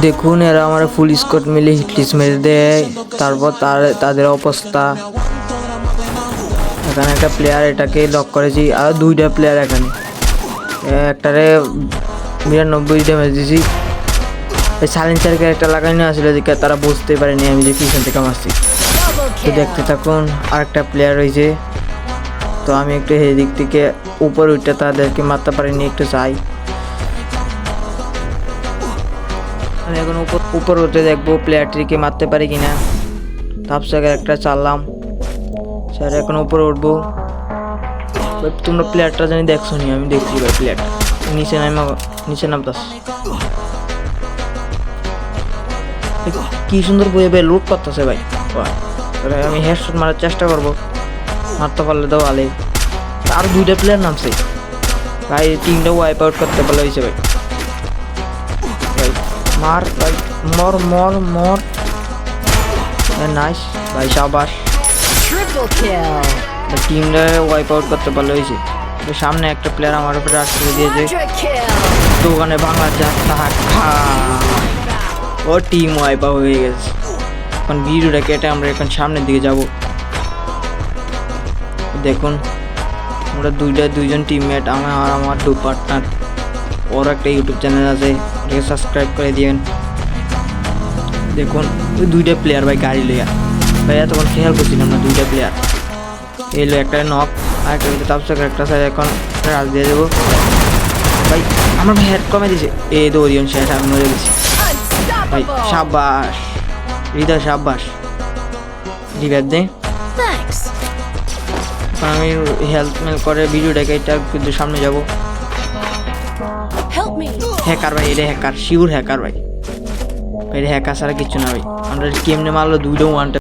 দেখুন এরা আমার ফুল স্কোয়াড মিলে হিটলিস্ট মেরে দেয়। তারপর তাদের অবস্থা, এখানে একটা প্লেয়ার এটাকে লক করেছি, আর দুইটা প্লেয়ার এখানে, একটারে 92 ড্যামেজ দিয়েছি। এই সাইলেন্সার ক্যারেক্টার লাগানো আসলে যে তারা বুঝতে পারেনি আমি যে পিছন থেকে মারছি। তো দেখতে থাকুন, আরেকটা প্লেয়ার রয়েছে। তো আমি একটু এই দিক থেকে উপর উঠে তাদেরকে মারতে পারিনি, একটু চাই। আমি এখন উপর উঠে দেখবো প্লেয়ারটিকে মারতে পারি কিনা। তাপসা ক্যারেক্টার চাললাম, স্যার এখন উপরে উঠবো। তোমরা প্লেয়ারটা জানি দেখছো নি, আমি দেখছি ভাই প্লেয়ারটা নিচে নামতাস। কি সুন্দর বইয়ে ভাই লুট করতেছে ভাই। আমি হেডশট মারার চেষ্টা করবো, মারতে পারলে তো ভালোই। আর দুইটা প্লেয়ার নামছে ভাই, টিমটা ওয়াইপ আউট করতে পারলে হয়েছে ভাই। ভাই মার ভাই, মর মর মর, নাইস ভাই, শাবাশ। টিমটা ওয়াইপ আউট করতে পারলে হয়েছে। সামনে একটা প্লেয়ার আমার উপরে রাশ করে দিয়েছে, দোকানে ভাঙার যাত্রা খা, ও টিম ওয়াইপ আউট হয়ে গেছে। এখন ভিডিওটা কেটে আমরা এখন সামনের দিকে যাব। দেখুন আমরা দুইজন টিমমেট, আমার দু পার্টনার। ওর একটা ইউটিউব চ্যানেল আছে, ওটাকে সাবস্ক্রাইব করে দিবেন। দেখুন ওই দুইটা প্লেয়ার ভাই গাড়ি লইয়া, ভাই এতক্ষণ খেয়াল করছিলাম না। দুইটা প্লেয়ার এলো, একটা নক আর একটা তাপসা একটা সাইড। এখন রাজ দিয়ে দেবো ভাই, আমার ভাই হেড কমে দিছে। দৌড়িয়ন শেষ, আমি মরে গেছি ভাই। সাব্বাস হৃদয়, সাব্বাস, রিভাইভ দে। এখন আমি হেলথ মেল করে ভিডিওটাকে এটা কিন্তু সামনে যাবো। হ্যাকার ভাই, এটা হ্যাকার, শিওর হ্যাকার ভাই। এটা হ্যাকার ছাড়া কিচ্ছু না ভাই। আমরা কেমনে মারলো দুইটা ওয়ান